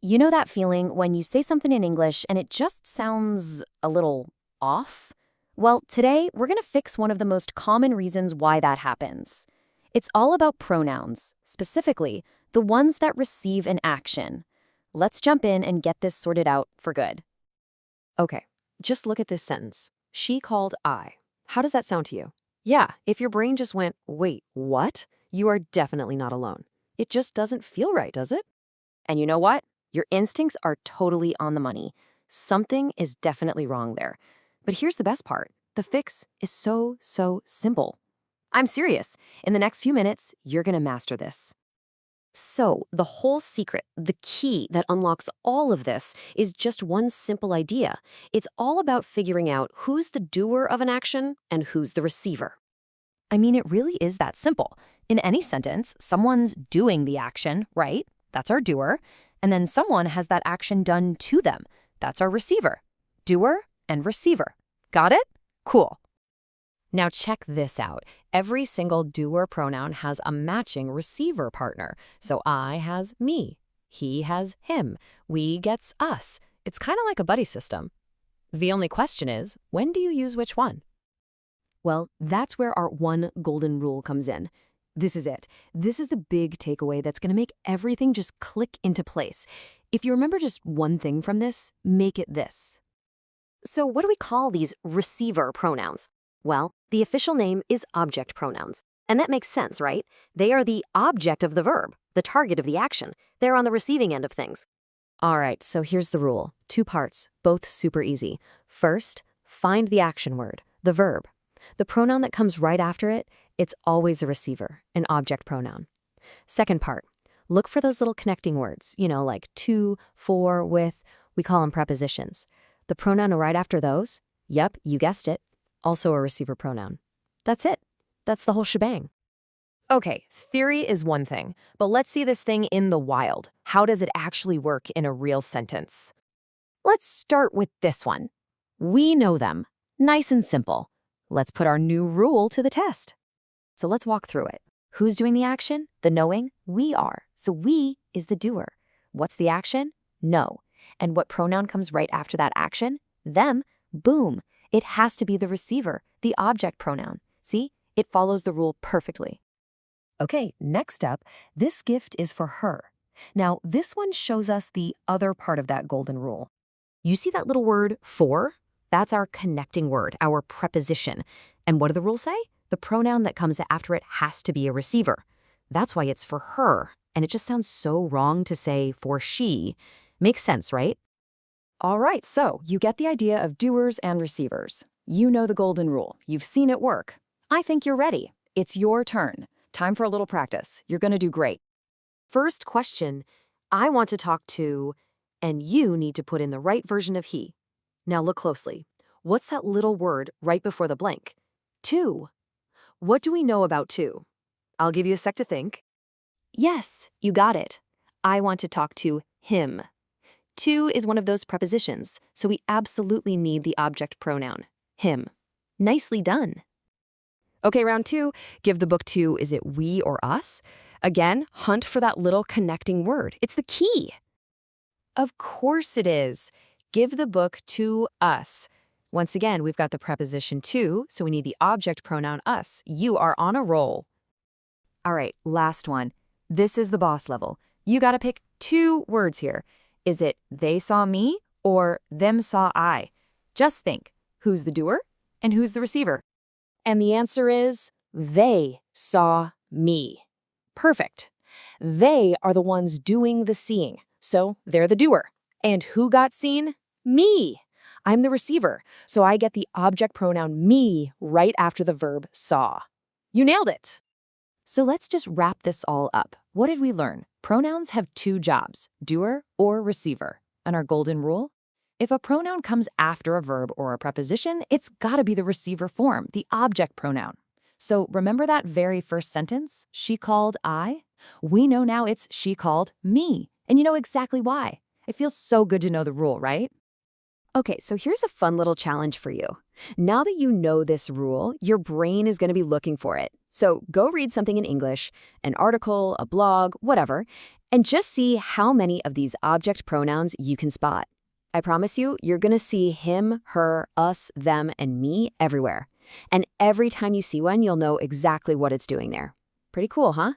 You know that feeling when you say something in English and it just sounds a little off? Well, today we're going to fix one of the most common reasons why that happens. It's all about pronouns, specifically the ones that receive an action. Let's jump in and get this sorted out for good. Okay, just look at this sentence. She called I. How does that sound to you? Yeah, if your brain just went, wait, what? You are definitely not alone. It just doesn't feel right, does it? And you know what? Your instincts are totally on the money. Something is definitely wrong there. But here's the best part. The fix is so simple. I'm serious. In the next few minutes, you're going to master this. So, the whole secret, the key that unlocks all of this is just one simple idea. It's all about figuring out who's the doer of an action and who's the receiver. I mean, it really is that simple. In any sentence, someone's doing the action, right? That's our doer. And then someone has that action done to them. That's our receiver. Doer and receiver. Got it? Cool. Now check this out. Every single doer pronoun has a matching receiver partner. So I has me, he has him, we gets us. It's kind of like a buddy system. The only question is, when do you use which one? Well, that's where our one golden rule comes in. This is it. This is the big takeaway that's going to make everything just click into place. If you remember just one thing from this, make it this. So what do we call these receiver pronouns? Well, the official name is object pronouns. And that makes sense, right? They are the object of the verb, the target of the action. They're on the receiving end of things. All right, so here's the rule. 2 parts, both super easy. First, find the action word, the verb. The pronoun that comes right after it, it's always a receiver, an object pronoun. Second part, look for those little connecting words, like to, for, with. We call them prepositions. The pronoun right after those, yep, you guessed it, also a receiver pronoun. That's it. That's the whole shebang. Okay, theory is one thing, but let's see this thing in the wild. How does it actually work in a real sentence? Let's start with this one. We know them. Nice and simple. Let's put our new rule to the test. So let's walk through it. Who's doing the action? The knowing? We are. So we is the doer. What's the action? Know. And what pronoun comes right after that action? Them. Boom. It has to be the receiver, the object pronoun. See? It follows the rule perfectly. Okay, next up, this gift is for her. Now, this one shows us the other part of that golden rule. You see that little word, for? That's our connecting word, our preposition. And what do the rules say? The pronoun that comes after it has to be a receiver. That's why it's for her. And it just sounds so wrong to say for she. Makes sense, right? All right, so you get the idea of doers and receivers. You know the golden rule. You've seen it work. I think you're ready. It's your turn. Time for a little practice. You're going to do great. First question, I want to talk to, and you need to put in the right version of he. Now look closely. What's that little word right before the blank? To. What do we know about to? I'll give you a sec to think. Yes, you got it. I want to talk to him. To is one of those prepositions, so we absolutely need the object pronoun, him. Nicely done. Okay, round 2, give the book to, is it we or us? Again, hunt for that little connecting word. It's the key. Of course it is. Give the book to us. Once again, we've got the preposition to, so we need the object pronoun us. You are on a roll. All right, last one. This is the boss level. You got to pick 2 words here. Is it they saw me or them saw I? Just think, who's the doer and who's the receiver? And the answer is they saw me. Perfect. They are the ones doing the seeing, so they're the doer. And who got seen? Me. I'm the receiver, so I get the object pronoun me right after the verb saw. You nailed it. So let's just wrap this all up. What did we learn? Pronouns have 2 jobs, doer or receiver. And our golden rule? If a pronoun comes after a verb or a preposition, it's gotta be the receiver form, the object pronoun. So remember that very first sentence, she called I? We know now it's she called me. And you know exactly why. It feels so good to know the rule, right? Okay, so here's a fun little challenge for you. Now that you know this rule, your brain is going to be looking for it. So go read something in English, an article, a blog, whatever, and just see how many of these object pronouns you can spot. I promise you, you're going to see him, her, us, them, and me everywhere. And every time you see one, you'll know exactly what it's doing there. Pretty cool, huh?